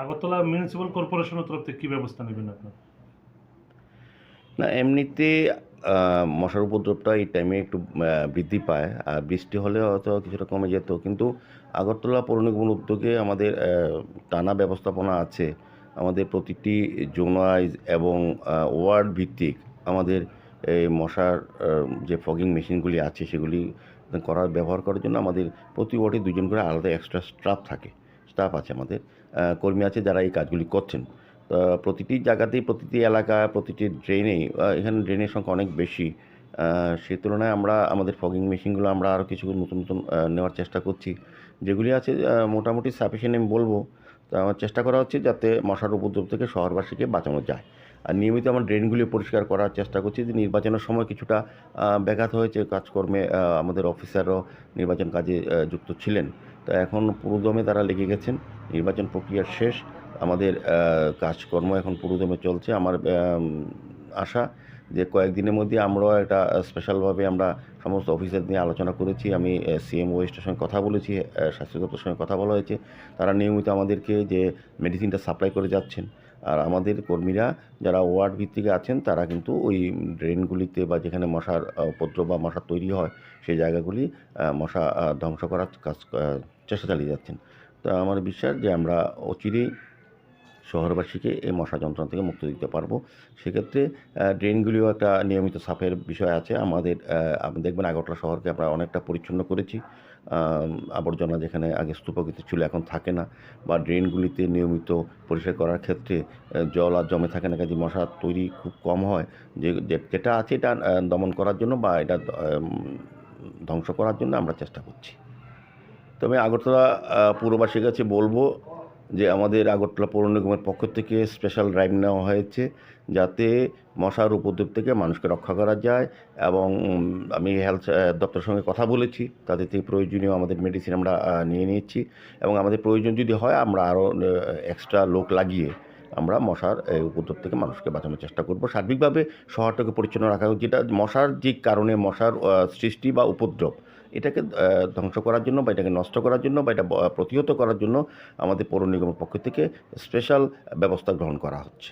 Agartala municipal কর্পোরেশনের তরফ থেকে কী ব্যবস্থা নেবেন আপনার? না, এমনিতে মশার উপদ্রবটা এই টাইমে একটু বৃদ্ধি পায়। আর বৃষ্টি হলে হয়তো কিছুটা কমে যেত। কিন্তু আগরতলা পৌর নিগমের উদ্যোগে আমাদের টানা ব্যবস্থাপনা আছে। আমাদের প্রতিটি জোন ওয়াইজ এবং ওয়ার্ড ভিত্তিক আমাদের এই মশার যে ফগিং মেশিনগুলি আছে সেগুলি ব্যবহার করার জন্য আমাদের প্রতি ওয়ার্ডে ২ জন করে আলাদা এক্সট্রা স্টাফ আছে আমাদের। কর্মী আছে যারা এই কাজগুলি করছেন। প্রতিটি জায়গাতেই, প্রতিটি এলাকায়, প্রতিটি ড্রেনেই এখানে ড্রেনের সংখ্যা অনেক বেশি। সে তুলনায় আমরা আমাদের ফগিং মেশিনগুলো আমরা আরও কিছু নতুন নেওয়ার চেষ্টা করছি। যেগুলি আছে মোটামুটি সাফিসিয়েন্ট আমি বলব। তো আমার চেষ্টা করা হচ্ছে যাতে মশার উপদ্রব থেকে শহরবাসীকে বাঁচানো যায়। আর নিয়মিত আমরা ড্রেনগুলি পরিষ্কার করার চেষ্টা করছি। যে নির্বাচনের সময় কিছুটা ব্যাঘাত হয়েছে কাজকর্মে, আমাদের অফিসাররাও নির্বাচন কাজে যুক্ত ছিলেন। তো এখন পুরোদমে তারা লেগে গেছেন। নির্বাচন প্রক্রিয়া শেষ। আমাদের কাজকর্ম এখন পুরোদমে চলছে। আমার আশা যে কয়েকদিনের মধ্যে আমরাও একটা স্পেশালভাবে আমরা সমস্ত অফিসার নিয়ে আলোচনা করেছি। আমি সিএম ওয়েস্টের সঙ্গে কথা বলেছি, স্বাস্থ্য দপ্তরের সঙ্গে কথা বলা হয়েছে। তারা নিয়মিত আমাদেরকে যে মেডিসিনটা সাপ্লাই করে যাচ্ছেন। আর আমাদের কর্মীরা যারা ওয়ার্ড ভিত্তিকে আছেন তারা কিন্তু ওই ড্রেনগুলিতে বা যেখানে মশার উপদ্রব বা মশা তৈরি হয় সেই জায়গাগুলি মশা ধ্বংস করার চেষ্টা চালিয়ে যাচ্ছেন। তো আমার বিশ্বাস যে আমরা অচিরেই শহরবাসীকে এই মশা যন্ত্রণা থেকে মুক্তি দিতে পারবো। সেক্ষেত্রে ড্রেনগুলিও একটা নিয়মিত সাফের বিষয় আছে। আমাদের আপনি দেখবেন আগরতলা শহরকে আমরা অনেকটা পরিচ্ছন্ন করেছি। আবর্জনা যেখানে আগে স্তূপাকৃতি ছিল এখন থাকে না, বা ড্রেনগুলিতে নিয়মিত পরিষ্কার করার ক্ষেত্রে জল আর জমে থাকে না, কাজে মশা তৈরি খুব কম হয়। যেটা আছে এটা দমন করার জন্য বা এটা ধ্বংস করার জন্য আমরা চেষ্টা করছি। তবে আগরতলা পুরবাসীর কাছে বলবো যে আমাদের আগরতলা পৌর নিগমের পক্ষ থেকে স্পেশাল ড্রাইভ নেওয়া হয়েছে যাতে মশার উপদ্রব থেকে মানুষকে রক্ষা করা যায়। এবং আমি হেলথ দপ্তরের সঙ্গে কথা বলেছি, তাদের থেকে প্রয়োজনীয় আমাদের মেডিসিন আমরা নিয়ে নিয়েছি। এবং আমাদের প্রয়োজন যদি হয় আমরা আরও এক্সট্রা লোক লাগিয়ে আমরা মশার উপদ্রব থেকে মানুষকে বাঁচানোর চেষ্টা করব। সার্বিকভাবে শহরটাকে পরিচ্ছন্ন রাখা, যেটা মশার যে কারণে মশার সৃষ্টি বা উপদ্রব, এটাকে ধ্বংস করার জন্য বা এটাকে নষ্ট করার জন্য বা এটা প্রতিহত করার জন্য আমাদের পৌর নিগমের পক্ষ থেকে স্পেশাল ব্যবস্থা গ্রহণ করা হচ্ছে।